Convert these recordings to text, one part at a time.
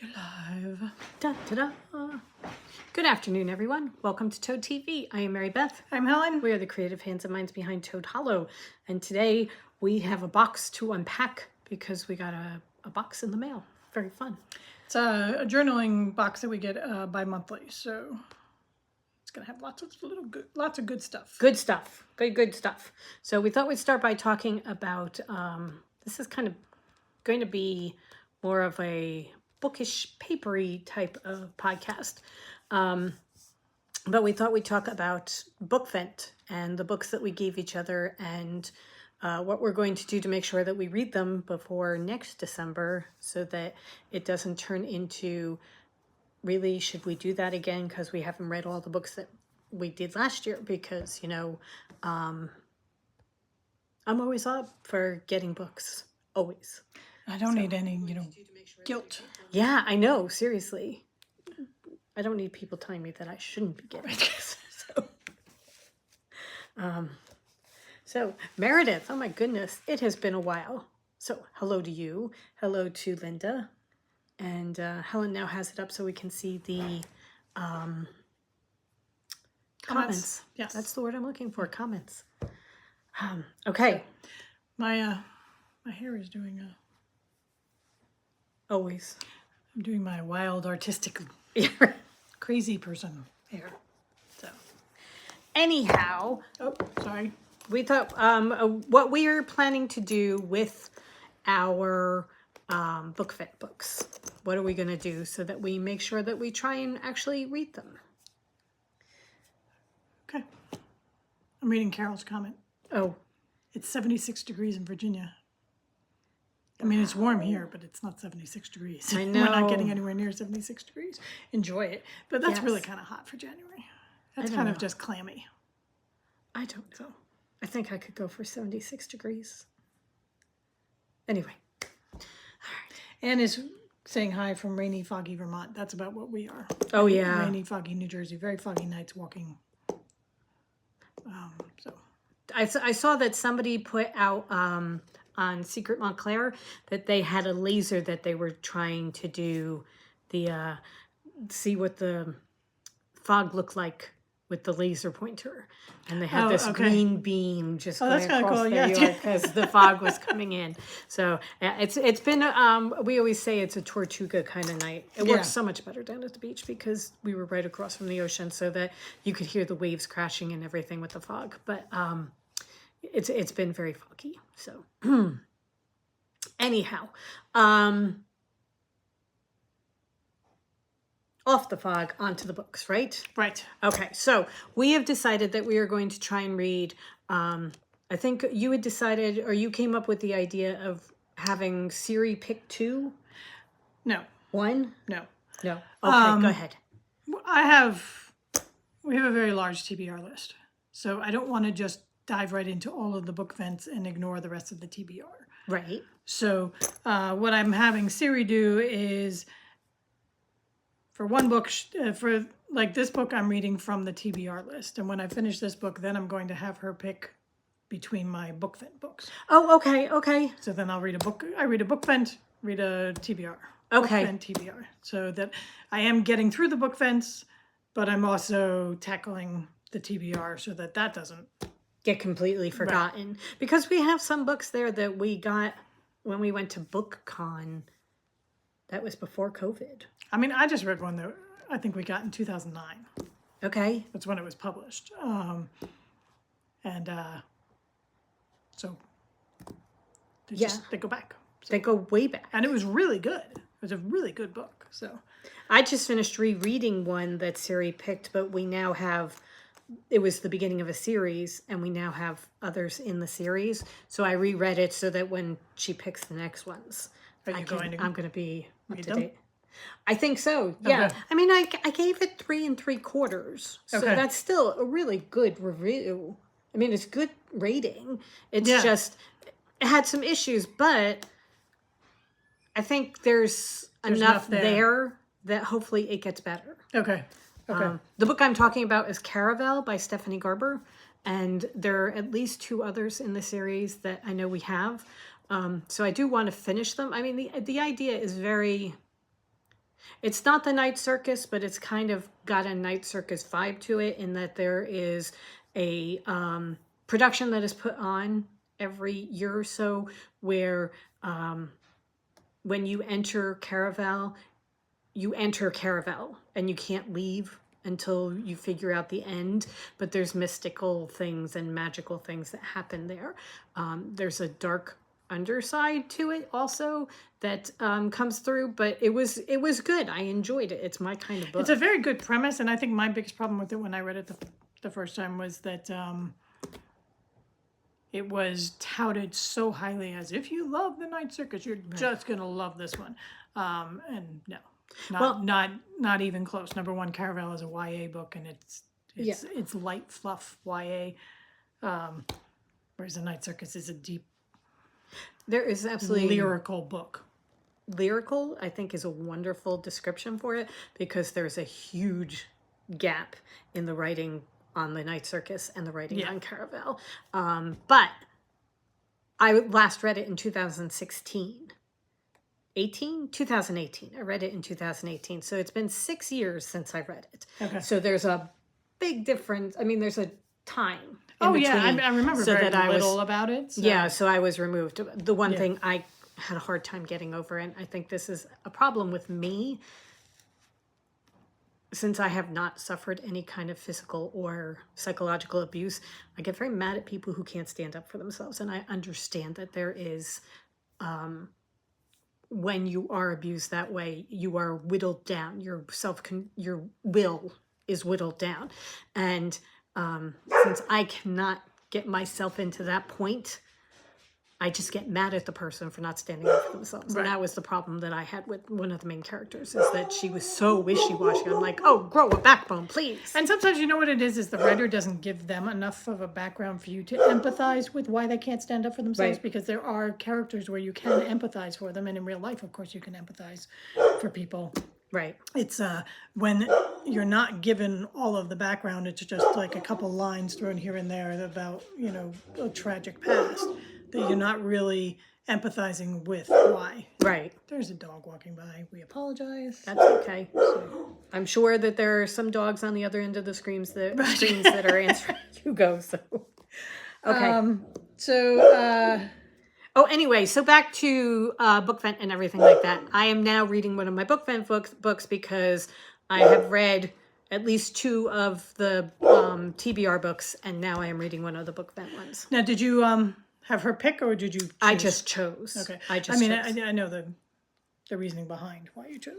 You're live. Da, da, da. Good afternoon, everyone. Welcome to Toad TV. I am Mary Beth. I'm Helen. We are the creative hands and minds behind Toad Hollow. And today we have a box to unpack because we got a box in the mail. Very fun. It's a journaling box that we get bi-monthly, so it's gonna have lots of good stuff. Good stuff. Good stuff. So we thought we'd start by talking about, this is kind of going to be more of a bookish, papery type of podcast. But we thought we'd talk about Book Vent and the books that we gave each other and what we're going to do to make sure that we read them before next December so that it doesn't turn into, really, should we do that again because we haven't read all the books that we did last year? Because, you know, I'm always up for getting books. Always. I don't need any, guilt. Yeah, I know. Seriously. I don't need people telling me that I shouldn't be getting this. So, Meredith, oh my goodness, it has been a while. So, hello to you. Hello to Linda. And Helen now has it up so we can see the comments. Yes. That's the word I'm looking for, comments. Okay. My hair is doing Always. I'm doing my wild, artistic, crazy person hair. So, anyhow, oh, sorry. We thought what we are planning to do with our Book Fit books. What are we going to do so that we make sure that we try and actually read them? Okay. I'm reading Carol's comment. Oh. It's 76 degrees in Virginia. I mean, it's warm here, but it's not 76 degrees. I know. We're not getting anywhere near 76 degrees. Enjoy it. But that's Yes. really kind of hot for January. That's I kind don't of just clammy. I don't know. I think I could go for 76 degrees. Anyway. All right. Anne is saying hi from rainy, foggy Vermont. That's about what we are. Oh, yeah. Rainy, foggy New Jersey. Very foggy nights walking. So I saw that somebody put out on Secret Montclair that they had a laser that they were trying to do the see what the fog looked like with the laser pointer, and they had this green beam just going across the yard because the fog was coming in. So it's been we always say it's a Tortuga kind of night. It works so much better down at the beach because we were right across from the ocean, so that you could hear the waves crashing and everything with the fog. But it's been very foggy. So anyhow, off the fog onto the books, right? Right. Okay, so we have decided that we are going to try and read, I think you had decided, or you came up with the idea of having Siri pick 2? No. 1? No. No. Okay, go ahead. We have a very large TBR list. So I don't want to just dive right into all of the book vents and ignore the rest of the TBR. Right. So what I'm having Siri do is, for one book, for like this book, I'm reading from the TBR list. And when I finish this book, then I'm going to have her pick between my book vent books. Oh, okay, okay. So then I'll read a book. I read a book vent, read a TBR. Okay. Book vent, TBR. So that I am getting through the book vents, but I'm also tackling the TBR so that doesn't get completely forgotten. Right. Because we have some books there that we got when we went to BookCon. That was before COVID. I mean, I just read one that I think we got in 2009. Okay. That's when it was published. So they go back. So. They go way back. And it was really good. It was a really good book. So I just finished rereading one that Siri picked, but we now have, it was the beginning of a series, and we now have others in the series. So I reread it so that when she picks the next ones, I'm going to be up to date. I think so. Yeah. Okay. I mean, I gave it 3 3/4. So that's still a really good review. I mean, it's good rating. It's just, it had some issues, but I think there's enough there that hopefully it gets better. Okay. The book I'm talking about is Caravel by Stephanie Garber. And there are at least 2 others in the series that I know we have. So I do want to finish them. I mean, the idea is very It's not the Night Circus, but it's kind of got a Night Circus vibe to it in that there is a production that is put on every year or so where when you enter Caraval, and you can't leave until you figure out the end. But there's mystical things and magical things that happen there. There's a dark underside to it also that comes through, but it was good. I enjoyed it. It's my kind of book. It's a very good premise, and I think my biggest problem with it when I read it the first time was that it was touted so highly as if you love the Night Circus, you're just gonna love this one. And no, not even close. Number one, Caraval is a YA book, and it's light fluff YA, whereas the Night Circus is a deep. There is absolutely lyrical book. Lyrical, I think, is a wonderful description for it because there's a huge gap in the writing on the Night Circus and the writing on Caraval. But I last read it in 2016. 2018. I read it in 2018. So it's been 6 years since I read it. Okay. So there's a big difference. I mean, there's a time. I remember very little about it. So. Yeah, so I was removed. The one thing I had a hard time getting over, and I think this is a problem with me, since I have not suffered any kind of physical or psychological abuse, I get very mad at people who can't stand up for themselves. And I understand that there is, when you are abused that way, you are whittled down. Your will is whittled down. And since I cannot get myself into that point, I just get mad at the person for not standing up for themselves. Right. And that was the problem that I had with one of the main characters, is that she was so wishy-washy. I'm like, oh, grow a backbone, please. And sometimes, you know what it is the writer doesn't give them enough of a background for you to empathize with why they can't stand up for themselves. Right. Because there are characters where you can empathize for them. And in real life, of course, you can empathize for people. Right. It's when you're not given all of the background, it's just like a couple lines thrown here and there about, a tragic past, that you're not really empathizing with why. Right. There's a dog walking by. We apologize. That's okay. So, I'm sure that there are some dogs on the other end of the screens that are answering Hugo. So, okay. Anyway, so back to BookVent and everything like that. I am now reading one of my BookVent books because I have read at least 2 of the TBR books, and now I am reading one of the BookVent ones. Now, did you have her pick, or did you choose? I just chose. Okay. chose. I know the reasoning behind why you chose.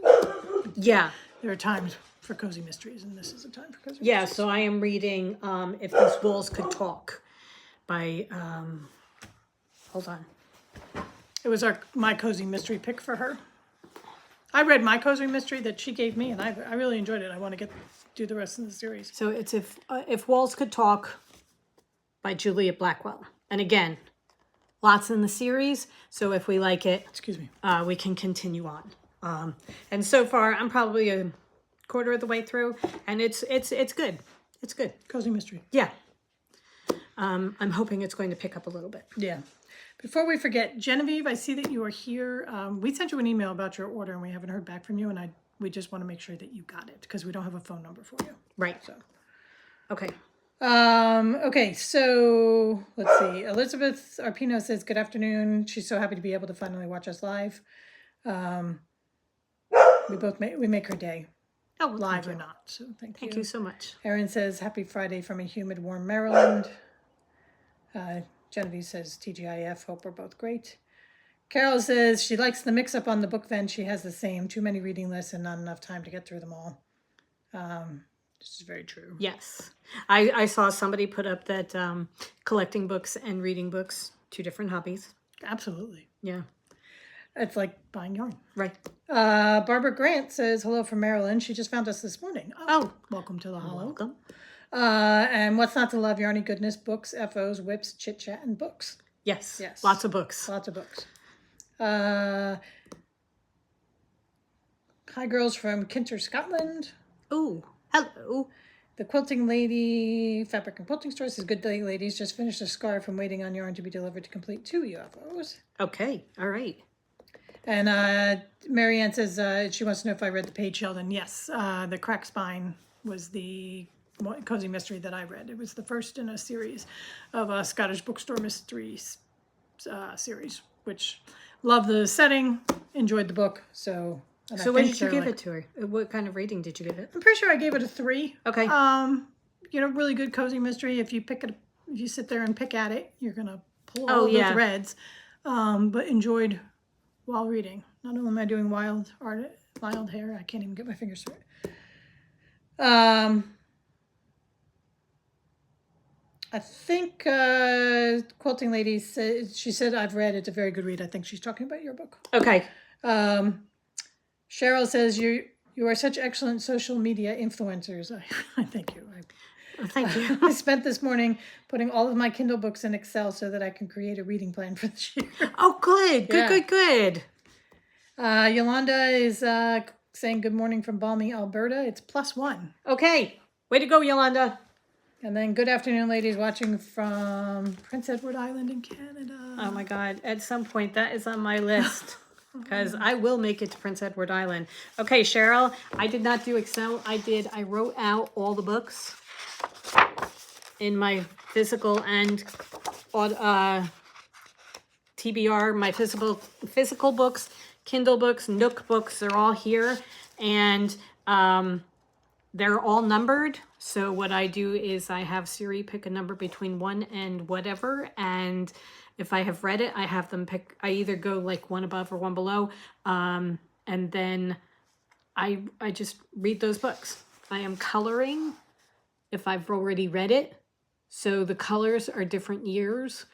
Yeah. There are times for cozy mysteries, and this is a time for cozy mysteries. Yeah, so I am reading If These Walls Could Talk by, hold on. It was my cozy mystery pick for her. I read my cozy mystery that she gave me, and I really enjoyed it. I want to do the rest of the series. So it's If Walls Could Talk by Julia Blackwell. And again, lots in the series, so if we like it, we can continue on. And so far, I'm probably a quarter of the way through, and it's good. It's good. Cozy mystery. Yeah. I'm hoping it's going to pick up a little bit. Yeah. Before we forget, Genevieve, I see that you are here. We sent you an email about your order, and we haven't heard back from you, and we just want to make sure that you got it, because we don't have a phone number for you. Right. So. Okay. Okay, so let's see. Elizabeth Arpino says, good afternoon. She's so happy to be able to finally watch us live. We make her day. Oh, live or not. So thank you so much. Erin says, happy Friday from a humid, warm Maryland. Genevieve says, TGIF, hope we're both great. Carol says she likes the mix-up on the BookVent. She has the same, too many reading lists and not enough time to get through them all. This is very true. Yes. I saw somebody put up that collecting books and reading books, 2 different hobbies. Absolutely. Yeah. It's like buying yarn. Right. Barbara Grant says, hello from Maryland. She just found us this morning. Oh. Welcome to the Hollow. Welcome. And what's not to love, Yarny goodness, books, FOs, whips, chit chat, and books. Yes. Lots of books. Lots of books. Hi, girls from Kinter, Scotland. Ooh, hello. The Quilting Lady, Fabric and Quilting Store says, good day, ladies. Just finished a scarf and waiting on yarn to be delivered to complete 2 UFOs. Okay, all right. And Marianne says she wants to know if I read The Page Sheldon. Yes, The Cracked Spine was the cozy mystery that I read. It was the first in a series of a Scottish bookstore mysteries series, which loved the setting, enjoyed the book. So what did you give it to her? What kind of rating did you give it? I'm pretty sure I gave it a 3. Okay. Really good cozy mystery. If you sit there and pick at it, you're gonna pull all the threads. But enjoyed while reading. Not only am I doing wild hair, I can't even get my fingers through it. I think Quilting Lady said I've read it's a very good read. I think she's talking about your book. Okay. Cheryl says you are such excellent social media influencers. I thank you. Thank you. I spent this morning putting all of my Kindle books in Excel so that I can create a reading plan for this year. Oh, good. Good. Yolanda is saying good morning from balmy Alberta. It's +1. Okay. Way to go, Yolanda. And then good afternoon, ladies, watching from Prince Edward Island in Canada. Oh my God. At some point, that is on my list. Because I will make it to Prince Edward Island. Okay, Cheryl, I did not do Excel. I wrote out all the books in my physical and TBR, my physical books, Kindle books, Nook books, they're all here. And they're all numbered. So what I do is I have Siri pick a number between 1 and whatever. And if I have read it, I have them pick, I either go like 1 above or 1 below. And then I just read those books. I am coloring if I've already read it. So the colors are different years.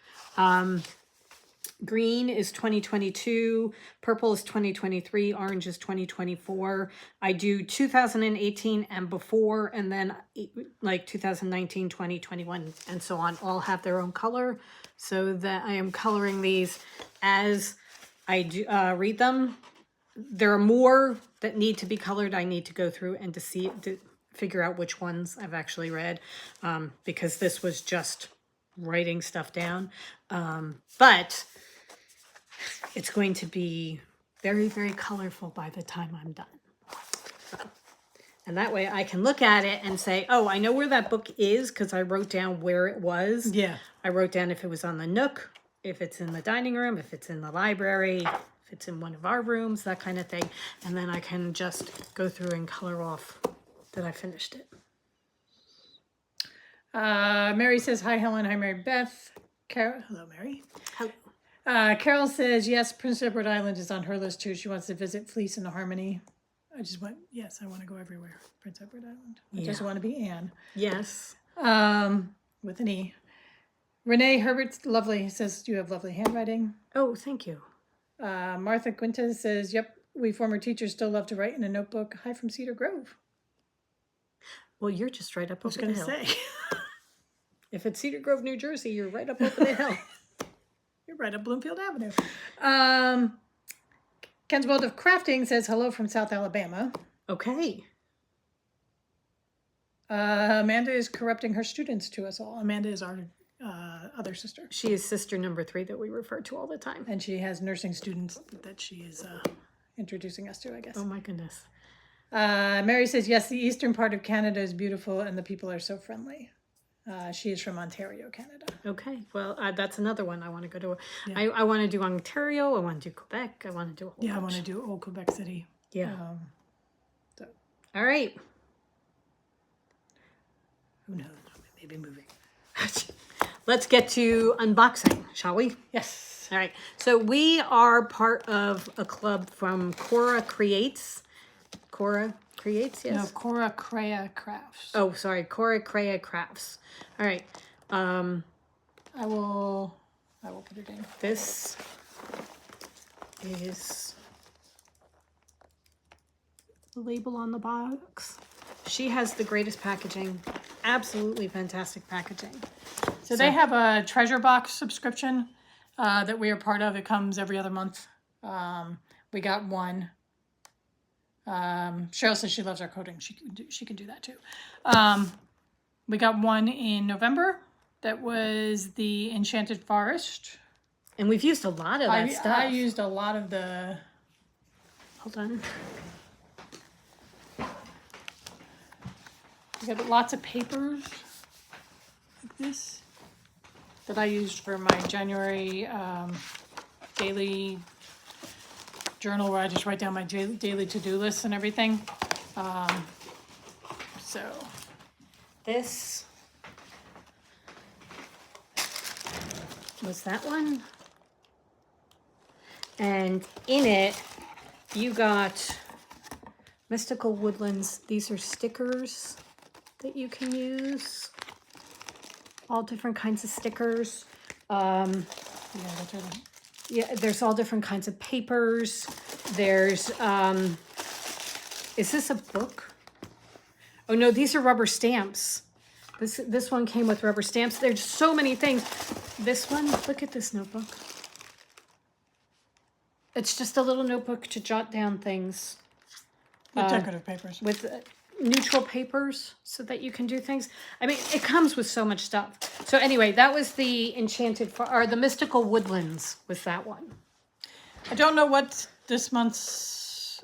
Green is 2022, purple is 2023, orange is 2024. I do 2018 and before, and then like 2019, 20, 21, and so on, all have their own color. So that I am coloring these as I do, read them. There are more that need to be colored. I need to go through and to figure out which ones I've actually read, because this was just writing stuff down. But it's going to be very, very colorful by the time I'm done. And that way I can look at it and say, oh, I know where that book is because I wrote down where it was. Yeah. I wrote down if it was on the Nook, if it's in the dining room, if it's in the library, if it's in one of our rooms, that kind of thing. And then I can just go through and color off that I finished it. Mary says, hi, Helen. Hi, Mary Beth. Hello, Mary. Hello. Carol says, yes, Prince Edward Island is on her list too. She wants to visit Fleece and Harmony. I just went, yes, I want to go everywhere. Prince Edward Island. I just want to be Anne. Yes. With an E. Renee Herbert's lovely, says you have lovely handwriting. Oh, thank you. Martha Quintes says, yep, we former teachers still love to write in a notebook. Hi from Cedar Grove. Well, you're just right up over the hill. I was going to say. If it's Cedar Grove, New Jersey, you're right up over the hill. You're right up Bloomfield Avenue. Ken's World of Crafting says hello from South Alabama. Okay. Amanda is corrupting her students to us all. Amanda is our other sister. She is sister number 3 that we refer to all the time. And she has nursing students that she is introducing us to, I guess. Oh my goodness. Mary says, yes, the eastern part of Canada is beautiful and the people are so friendly. She is from Ontario, Canada. Okay. Well, that's another one I want to go to. Yeah. I want to do Ontario. I want to do Quebec. I want to do a whole bunch. I want to do old Quebec City. Yeah. All right. Who knows? Maybe moving. Let's get to unboxing, shall we? Yes. All right. So we are part of a club from Cora Creates. Cora Creates, yes? No, Cora Crea Crafts. Oh, sorry. Cora Crea Crafts. All right. I will put it in. This is the label on the box. She has the greatest packaging. Absolutely fantastic packaging. So they have a treasure box subscription that we are part of. It comes every other month. We got one. Cheryl says she loves our coding. She can do that too. We got one in November. That was the Enchanted Forest. And we've used a lot of that stuff. I used a lot of the Hold on. I got lots of papers like this that I used for my January daily journal where I just write down my daily to-do lists and everything. So This was that one. And in it, you got Mystical Woodlands. These are stickers that you can use. All different kinds of stickers. yeah, that's right. Yeah, there's all different kinds of papers. There's, is this a book? Oh no, these are rubber stamps. This one came with rubber stamps. There's so many things. This one, look at this notebook. It's just a little notebook to jot down things. With decorative papers. With neutral papers so that you can do things. I mean, it comes with so much stuff. So anyway, that was the the Mystical Woodlands was that one. I don't know what this month's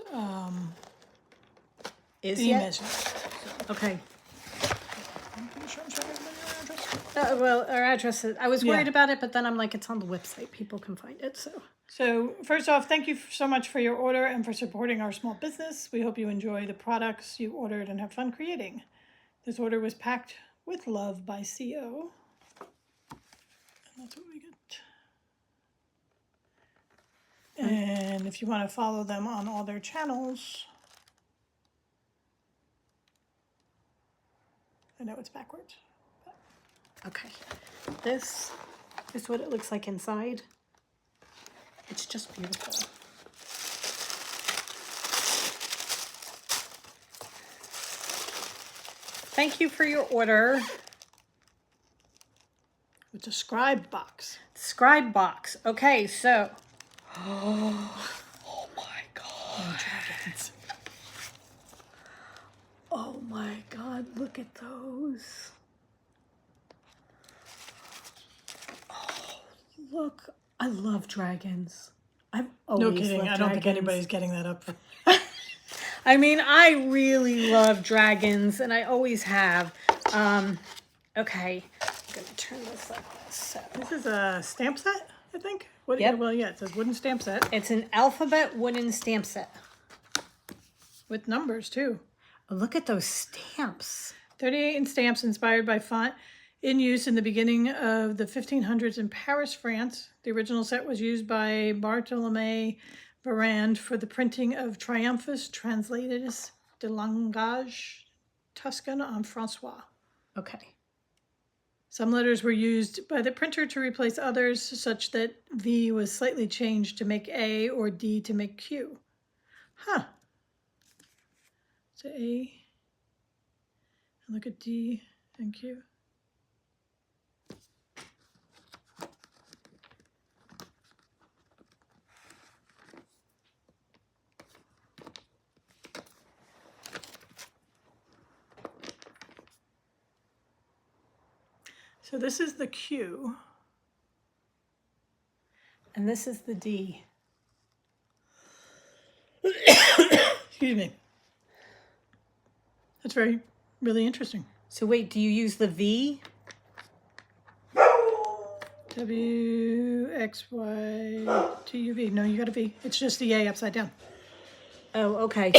Is theme yet? is. Okay. I'm sure I'm address. Well, our address is, I was worried Yeah. about it, but then I'm like, it's on the website. People can find it, so. So first off, thank you so much for your order and for supporting our small business. We hope you enjoy the products you ordered and have fun creating. This order was packed with love by CO. And that's what we get. And if you want to follow them on all their channels, I know it's backwards. Okay. This is what it looks like inside. It's just beautiful. Thank you for your order. It's a Scribe box. Scribe box. Okay, so. Oh my God. Dragons. Oh my God, look at those. Oh, look. I love dragons. I've always No kidding. loved I don't think dragons. anybody's getting that up. I mean, I really love dragons, and I always have. Okay, I'm gonna turn this like this. So. This is a stamp set, I think. What? Yep. Well, yeah, it says wooden stamp set It's an alphabet wooden stamp set. with numbers too. Oh, look at those stamps. 38 in stamps inspired by font in use in the beginning of the 1500s in Paris, France. The original set was used by Bartholomé Varand for the printing of Triumphus Translatus de Langage Tuscan en François. Okay. Some letters were used by the printer to replace others, such that V was slightly changed to make A or D to make Q. Huh. So A, and look at D and Q. So this is the Q. And this is the D. Excuse me. That's really interesting. So wait, do you use the V? W, X, Y, T, U, V. No, you got a V. It's just the A upside down. Oh, okay.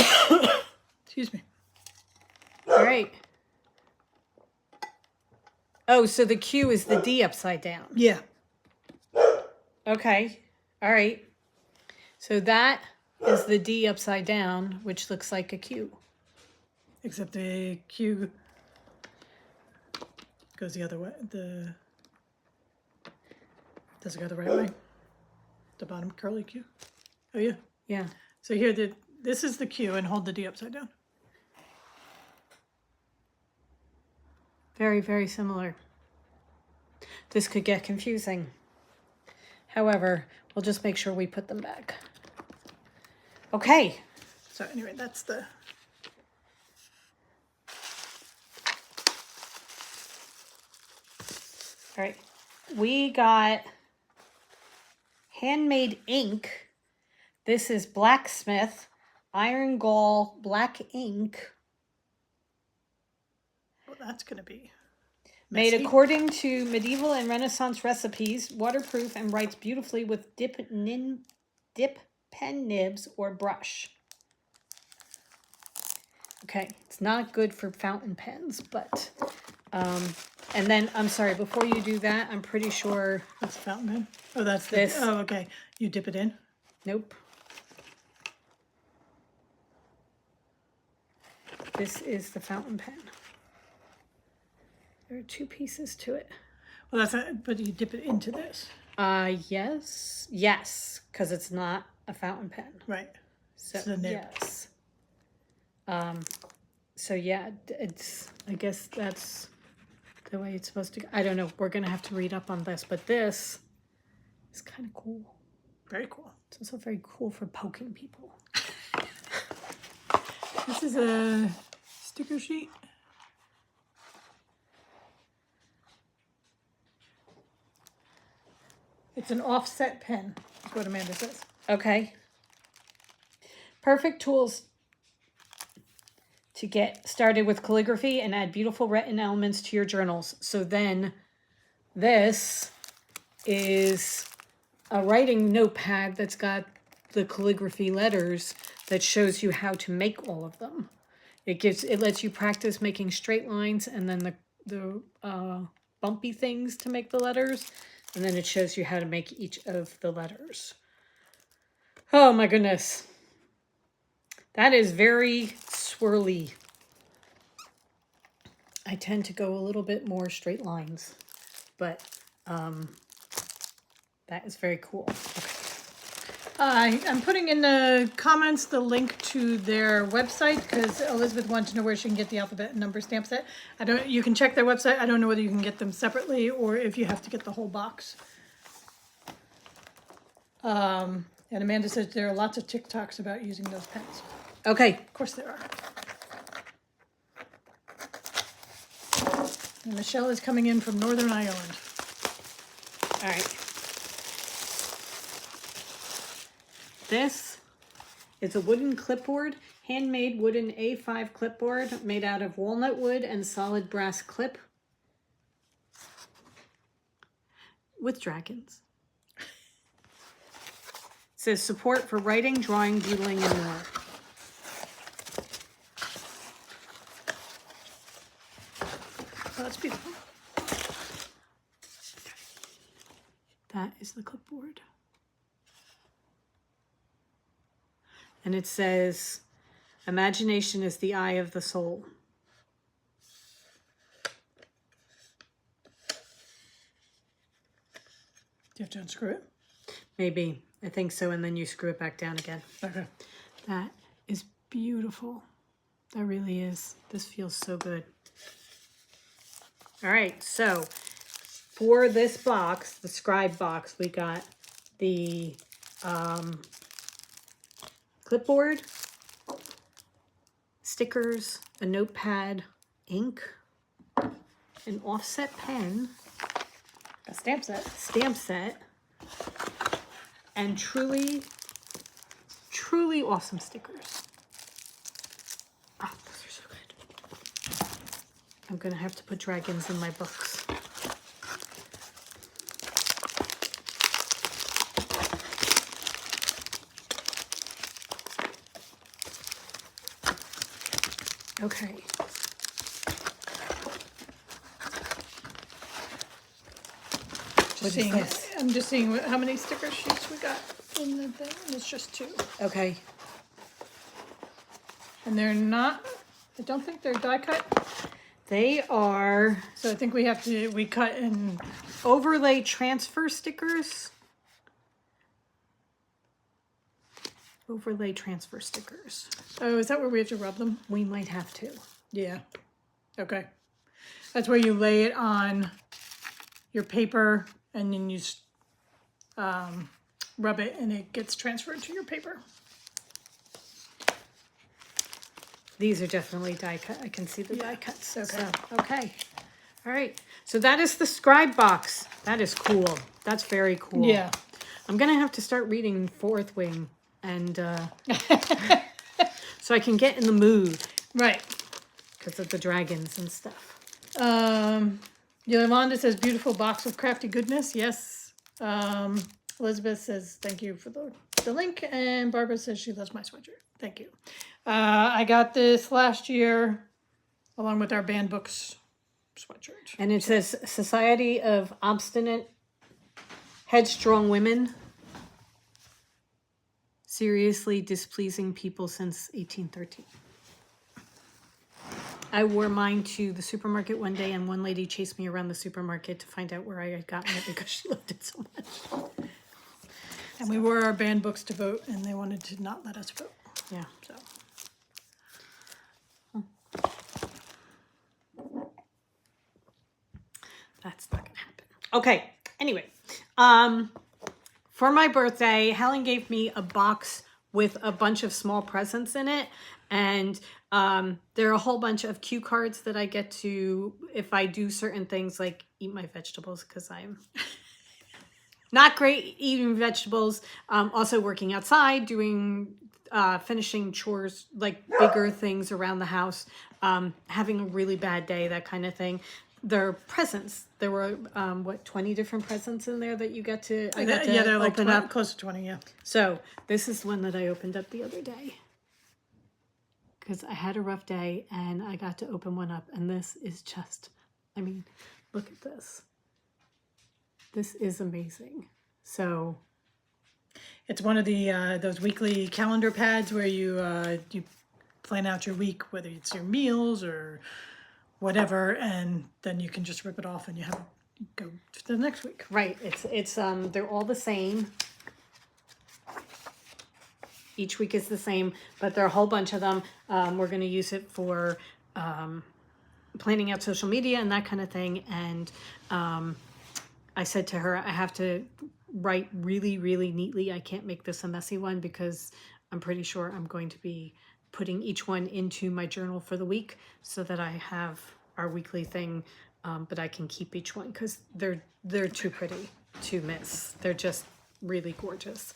Excuse me. All right. Oh, so the Q is the D upside down. Yeah. Okay. All right. So that is the D upside down, which looks like a Q. Except the Q goes the other way. Does it go the right way? The bottom curly Q. Oh yeah. Yeah. So here, this is the Q, and hold the D upside down. Very, very similar. This could get confusing. However, we'll just make sure we put them back. Okay. So anyway, that's the... All right. We got handmade ink. This is blacksmith. iron gall black ink. Well, that's going to be made messy. according to medieval and Renaissance recipes, waterproof, and writes beautifully with dip pen nibs or brush. Okay, it's not good for fountain pens, but and then I'm sorry, before you do that, I'm pretty sure That's a fountain pen. Oh, that's this. Oh, okay. You dip it in. Nope. This is the fountain pen. There are 2 pieces to it. Well, but you dip it into this. Yes, because it's not a fountain pen. Right. So It's the nib. yes. So yeah, I guess that's the way it's supposed to go. I don't know. We're gonna have to read up on this, but this is kind of cool. Very cool. It's also very cool for poking people. This is a sticker sheet. It's an offset pen, is what Amanda says. Okay. Perfect tools to get started with calligraphy and add beautiful written elements to your journals. So then this is a writing notepad that's got the calligraphy letters that shows you how to make all of them. It lets you practice making straight lines and then the bumpy things to make the letters. And then it shows you how to make each of the letters. Oh my goodness. That is very swirly. I tend to go a little bit more straight lines, but that is very cool. Okay. I'm putting in the comments the link to their website because Elizabeth wants to know where she can get the alphabet and number stamp set. You can check their website. I don't know whether you can get them separately or if you have to get the whole box. And Amanda says there are lots of TikToks about using those pens. Okay. Of course there are. And Michelle is coming in from Northern Ireland. All right. This is a wooden clipboard, handmade wooden A5 clipboard made out of walnut wood and solid brass clip with dragons. It says support for writing, drawing, doodling, and more. Oh, that's beautiful. That is the clipboard. And it says, imagination is the eye of the soul. Do you have to unscrew it? Maybe. I think so. And then you screw it back down again. Okay. That is beautiful. That really is. This feels so good. All right. So for this box, the Scribe box, we got the clipboard, stickers, a notepad, ink, an offset pen, A stamp set. And truly, truly awesome stickers. Oh, those are so good. I'm going to have to put dragons in my books. Okay. I'm just seeing how many sticker sheets we got in the thing. It's just 2. Okay. And they're not, I don't think they're die cut. They are So I think we cut in. overlay transfer stickers. Overlay transfer stickers. Oh, is that where we have to rub them? We might have to. Yeah. Okay. That's where you lay it on your paper and then you rub it and it gets transferred to your paper. These are definitely die cut. I can see the die cuts. Okay. So, okay. All right. So that is the Scribe box. That is cool. That's very cool. Yeah. I'm going to have to start reading Fourth Wing and So I can get in the mood Right. because of the dragons and stuff. Yolanda says, beautiful box of crafty goodness. Yes. Elizabeth says, thank you for the link. And Barbara says she loves my sweatshirt. Thank you. I got this last year along with our banned books sweatshirt. And it says Society of Obstinate Headstrong Women. Seriously displeasing people since 1813. I wore mine to the supermarket one day, and one lady chased me around the supermarket to find out where I had gotten it because she loved it so much. And we wore our banned books to vote, and they wanted to not let us vote. Yeah. So That's not gonna happen. Okay. Anyway, for my birthday, Helen gave me a box with a bunch of small presents in it, and there are a whole bunch of cue cards that I get to if I do certain things like eat my vegetables because I'm not great eating vegetables. Also working outside, doing finishing chores, like bigger things around the house, having a really bad day, that kind of thing. There are presents. There were 20 different presents in there that you get to. I got to they're like open up. close to 20. Yeah. So this is one that I opened up the other day because I had a rough day and I got to open one up, and this is just, I mean, look at this. This is amazing. So It's one of the those weekly calendar pads where you plan out your week, whether it's your meals or whatever, and then you can just rip it off and you have go to the next week. right, it's they're all the same. Each week is the same, but there are a whole bunch of them. We're going to use it for planning out social media and that kind of thing. And I said to her, I have to write really, really neatly. I can't make this a messy one because I'm pretty sure I'm going to be putting each one into my journal for the week so that I have our weekly thing, but I can keep each one because they're too pretty to miss. They're just really gorgeous.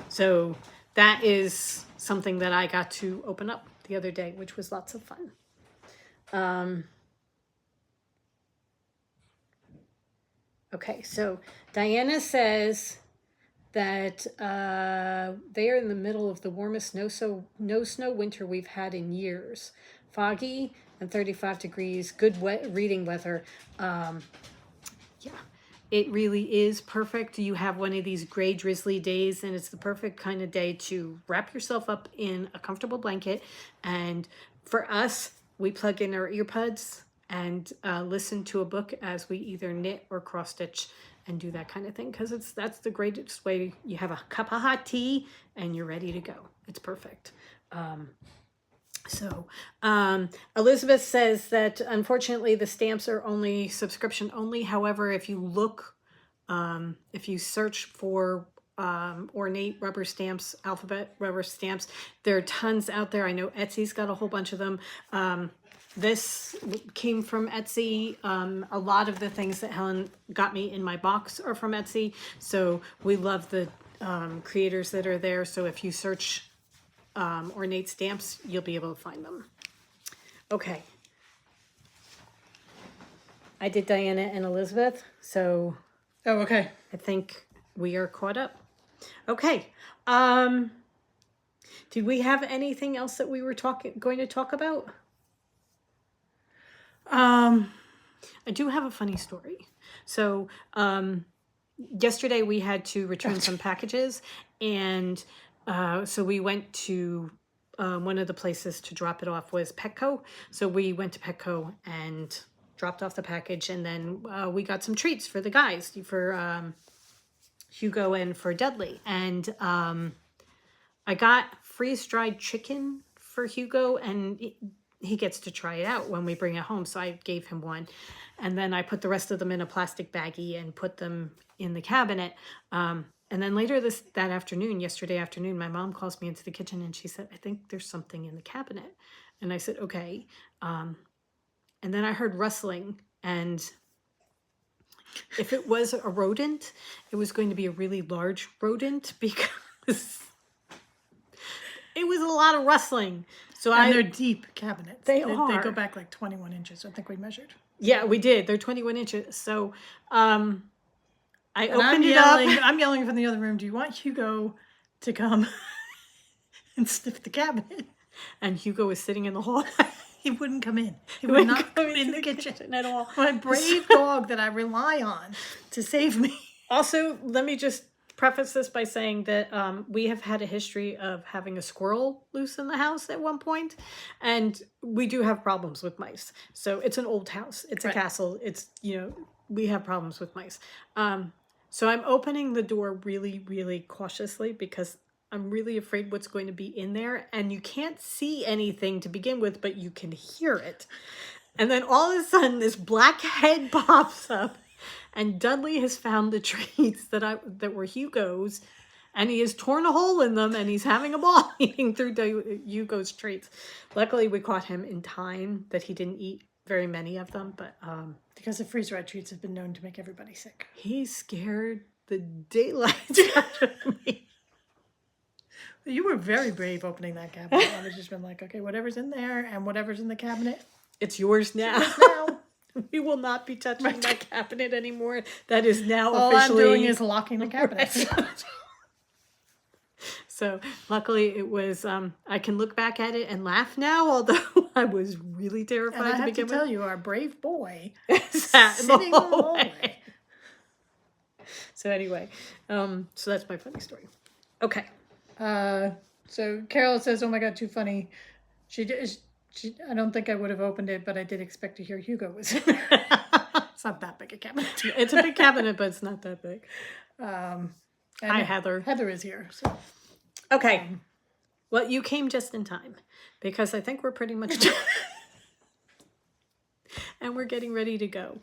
So that is something that I got to open up the other day, which was lots of fun. Okay, so Diana says that they are in the middle of the warmest no snow winter we've had in years. Foggy and 35 degrees, good wet reading weather. Yeah, it really is perfect. You have one of these gray drizzly days and it's the perfect kind of day to wrap yourself up in a comfortable blanket. And for us, we plug in our earbuds and listen to a book as we either knit or cross stitch and do that kind of thing, because that's the greatest way. You have a cup of hot tea and you're ready to go. It's perfect. Elizabeth says that unfortunately the stamps are only subscription only. However, if you look, if you search for ornate rubber stamps, alphabet rubber stamps, there are tons out there. I know Etsy's got a whole bunch of them. This came from Etsy. A lot of the things that Helen got me in my box are from Etsy. So we love the creators that are there. So if you search ornate stamps, you'll be able to find them. Okay. I did Diana and Elizabeth. So Oh, okay. I think we are caught up. Okay. Did we have anything else that we were going to talk about? I do have a funny story. So, yesterday we had to return some packages, and so we went to one of the places to drop it off was Petco. So we went to Petco and dropped off the package, and then we got some treats for the guys, for Hugo and for Dudley. And I got freeze-dried chicken for Hugo, and he gets to try it out when we bring it home. So I gave him one. And then I put the rest of them in a plastic baggie and put them in the cabinet. And then later yesterday afternoon, my mom calls me into the kitchen and she said, I think there's something in the cabinet. And I said, okay. And then I heard rustling, and if it was a rodent, it was going to be a really large rodent, because It was a lot of rustling. So And they're deep cabinets. They They are. go back like 21 inches. I think we measured. Yeah, we did. They're 21 inches. So I And opened it up. I'm yelling from the other room, do you want Hugo to come and sniff the cabinet? And Hugo was sitting in the hall. He wouldn't come in. He would not come in the kitchen at all. My brave dog that I rely on to save me. Also, let me just preface this by saying that we have had a history of having a squirrel loose in the house at one point, and we do have problems with mice. So it's an old house. It's a castle. It's, we have problems with mice. So I'm opening the door really, really cautiously because I'm really afraid what's going to be in there, and you can't see anything to begin with, but you can hear it. And then all of a sudden, this black head pops up, and Dudley has found the treats that were Hugo's, and he has torn a hole in them, and he's having a ball eating through Hugo's treats. Luckily, we caught him in time that he didn't eat very many of them, but because the freeze-dried treats have been known to make everybody sick. He scared the daylights out of me. You were very brave opening that cabinet. I was just been like, okay, whatever's in there and whatever's in the cabinet, it's yours now. now. We will not be touching that cabinet anymore. That is now All officially... I'm doing is locking the cabinet. So luckily it was, I can look back at it and laugh now, although I was really terrified And I to have begin to tell you, our brave boy sat in the sitting in the hallway. hallway. So anyway, so that's my funny story. Okay. So Carol says, "Oh my God, too funny." She I don't think I would have opened it, but I did expect to hear Hugo was in there. It's not that big a cabinet. It's a big cabinet, but it's not that big. And Hi, Heather. Heather is here. So. Okay. Well, you came just in time because I think we're pretty much done. And we're getting ready to go.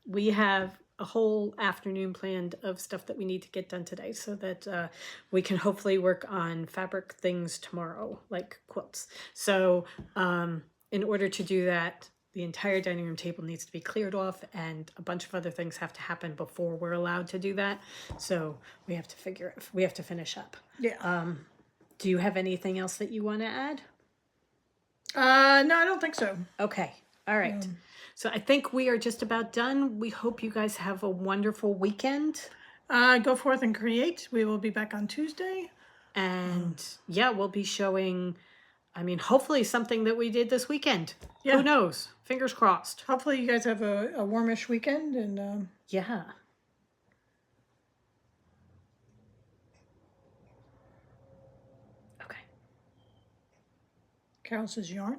We have a whole afternoon planned of stuff that we need to get done today so that we can hopefully work on fabric things tomorrow, like quilts. So in order to do that, the entire dining room table needs to be cleared off, and a bunch of other things have to happen before we're allowed to do that. So we have to finish up. Yeah. Do you have anything else that you want to add? No, I don't think so. Okay. All right. So I think we are just about done. We hope you guys have a wonderful weekend. Go forth and create. We will be back on Tuesday. And yeah, we'll be showing, hopefully something that we did this weekend. Yeah. Who knows? Fingers crossed. Hopefully you guys have a warmish weekend. And yeah. Okay. Carol says yarn.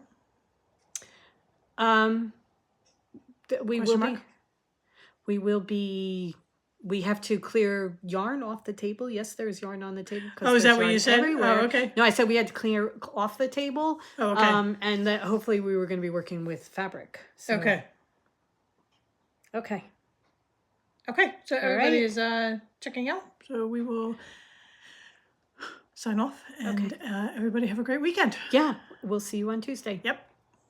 We have to clear yarn off the table. Yes, there's yarn on the table. Oh, is that what you said? Everywhere. Oh, okay. No, I said we had to clear off the table. Oh, okay. And that hopefully we were going to be working with fabric. So. Okay. Okay. Okay. So everybody is checking out. So we will sign off. And everybody have a great weekend. Yeah. We'll see you on Tuesday. Yep.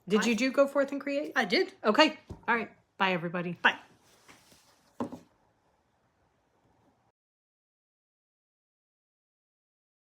Did you go forth and create? I did. Okay. All right. Bye, everybody. Bye.